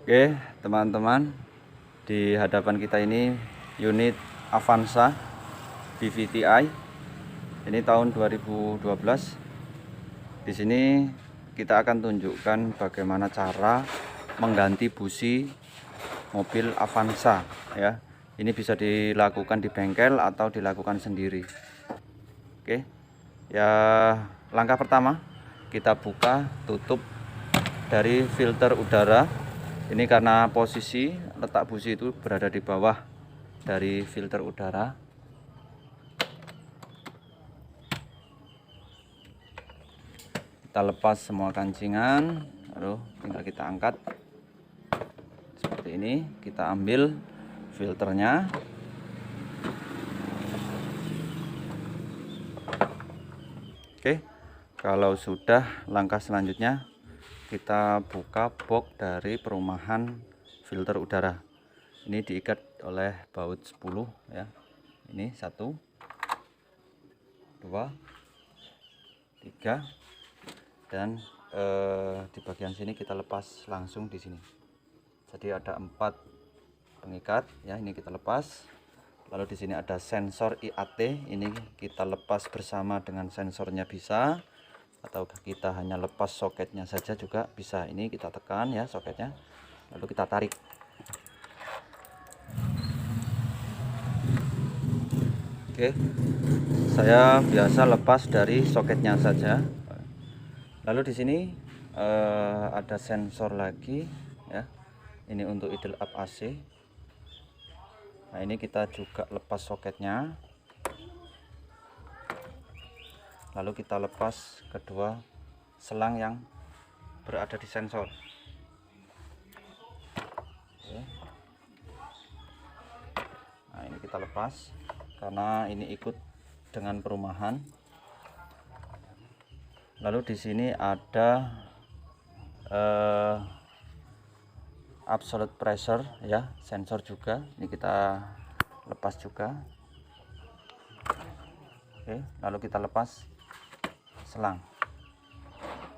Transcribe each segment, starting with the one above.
Oke, teman-teman, di hadapan kita ini unit Avanza BVTi. Ini tahun 2012. Di sini kita akan tunjukkan bagaimana cara mengganti busi mobil Avanza ya. Ini bisa dilakukan di bengkel atau dilakukan sendiri. Oke. Ya, langkah pertama kita buka tutup dari filter udara. Ini karena posisi letak busi itu berada di bawah dari filter udara. Kita lepas semua kancingan, lalu tinggal kita angkat seperti ini. Kita ambil filternya. Oke, kalau sudah, langkah selanjutnya kita buka box dari perumahan filter udara. Ini diikat oleh baut 10 ya. Ini 1 2 3 dan di bagian sini kita lepas langsung di sini. Jadi ada 4 pengikat ya, ini kita lepas. Lalu di sini ada sensor IAT, ini kita lepas bersama dengan sensornya bisa, atau kita hanya lepas soketnya saja juga bisa. Ini kita tekan ya soketnya, lalu kita tarik. Oke, saya biasa lepas dari soketnya saja. Lalu di sini ada sensor lagi ya, ini untuk idle up AC. Nah, ini kita juga lepas soketnya, lalu kita lepas kedua selang yang berada di sensor. Oke. Nah, ini kita lepas karena ini ikut dengan perumahan. Lalu di sini ada absolute pressure ya, sensor juga. Ini kita lepas juga. Oke, lalu kita lepas selang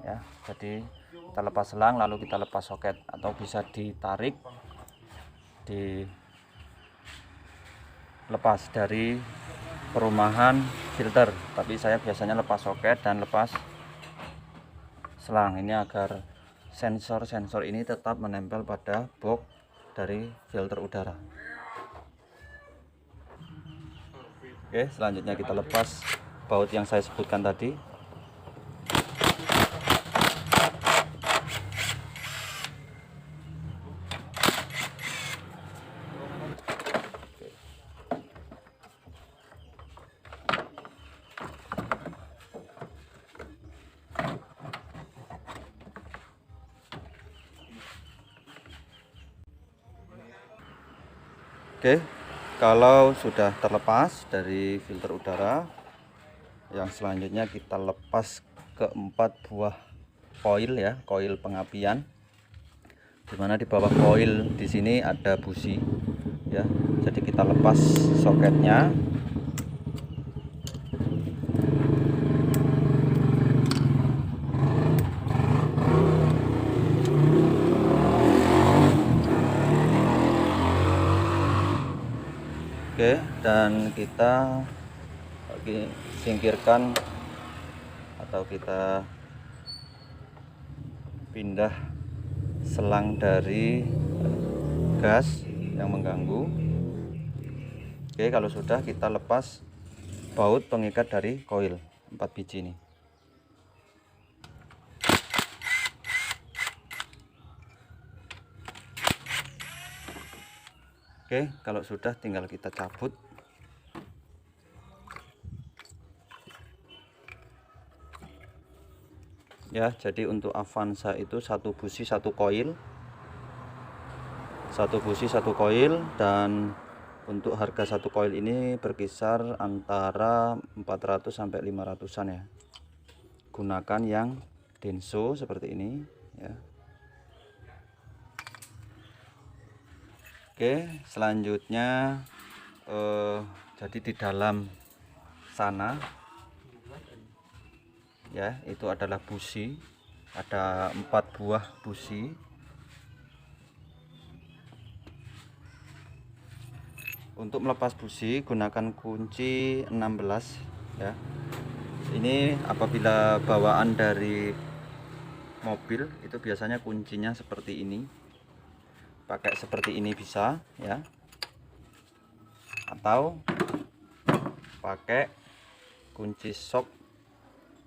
ya. Jadi kita lepas selang lalu kita lepas soket, atau bisa ditarik, dilepas dari perumahan filter, tapi saya biasanya lepas soket dan lepas selang ini agar sensor ini tetap menempel pada box dari filter udara. Oke, selanjutnya kita lepas baut yang saya sebutkan tadi. Oke, kalau sudah terlepas dari filter udara, yang selanjutnya kita lepas keempat buah koil ya, koil pengapian. Dimana di bawah koil di sini ada busi ya. Jadi kita lepas soketnya. Oke, dan kita singkirkan atau kita pindah selang dari gas yang mengganggu. Oke, kalau sudah, kita lepas baut pengikat dari koil 4 biji ini. Oke, kalau sudah tinggal kita cabut. Ya, jadi untuk Avanza itu satu busi satu koil. Satu busi satu koil, dan untuk harga satu koil ini berkisar antara 400 sampai 500-an ya. Gunakan yang Denso seperti ini ya. Oke, selanjutnya jadi di dalam sana ya, itu adalah busi, ada 4 buah busi. Untuk melepas busi gunakan kunci 16 ya. Ini apabila bawaan dari mobil itu biasanya kuncinya seperti ini. Pakai seperti ini bisa ya. Atau pakai kunci sok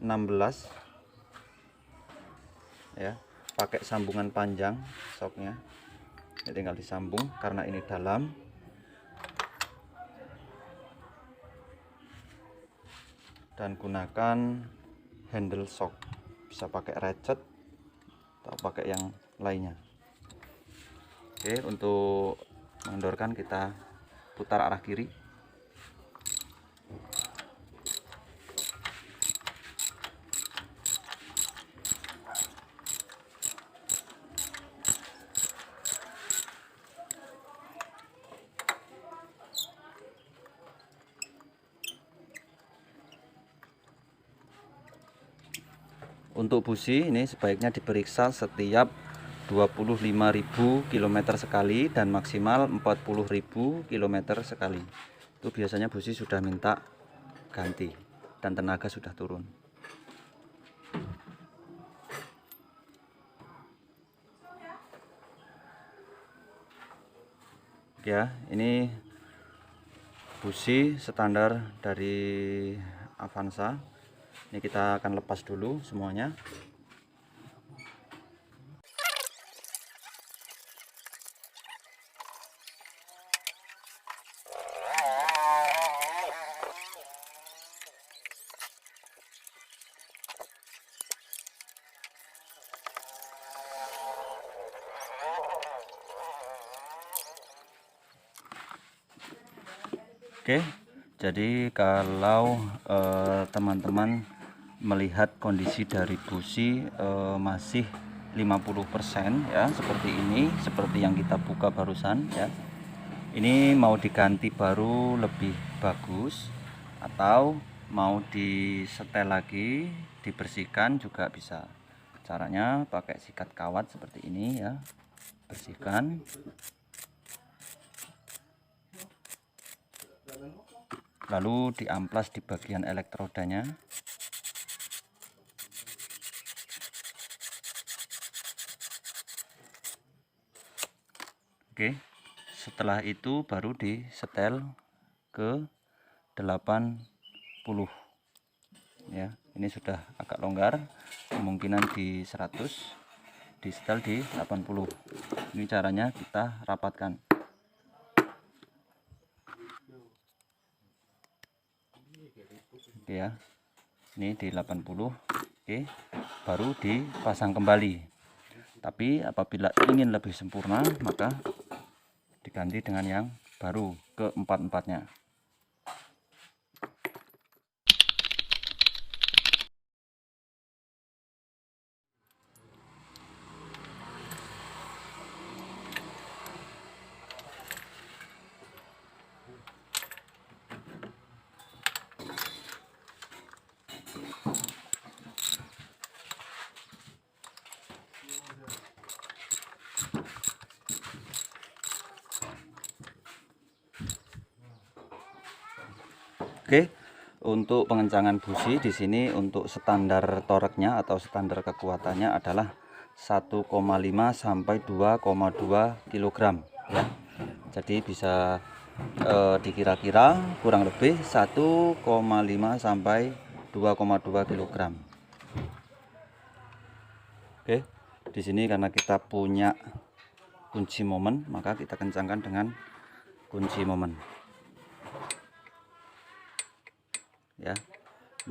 16 ya. Pakai sambungan panjang soknya. Ini tinggal disambung karena ini dalam. Dan gunakan handle shock, bisa pakai ratchet atau pakai yang lainnya. Oke, untuk mengendorkan kita putar arah kiri. Untuk busi ini sebaiknya diperiksa setiap 25.000 km sekali dan maksimal 40.000 km sekali. Itu biasanya busi sudah minta ganti dan tenaga sudah turun. Ya, ini busi standar dari Avanza. Ini kita akan lepas dulu semuanya. Oke, jadi kalau teman-teman melihat kondisi dari busi masih 50% ya, seperti ini, seperti yang kita buka barusan ya. Ini mau diganti baru lebih bagus atau mau disetel lagi, dibersihkan juga bisa. Caranya pakai sikat kawat seperti ini ya. Bersihkan. Lalu diamplas di bagian elektrodanya. Oke, setelah itu baru disetel ke 80 ya. Ini sudah agak longgar, kemungkinan di 100, disetel di 80. Ini caranya kita rapatkan. Oke ya, ini di 80. Oke, baru dipasang kembali. Tapi apabila ingin lebih sempurna, maka diganti dengan yang baru ke empat-empatnya. Oke, untuk pengencangan busi di sini untuk standar toreknya atau standar kekuatannya adalah 1,5 sampai 2,2 kg ya. Jadi bisa dikira-kira kurang lebih 1,5 sampai 2,2 kg. Oke, di sini karena kita punya kunci momen, maka kita kencangkan dengan kunci momen. Ya,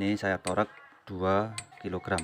ini saya torek 2 kg.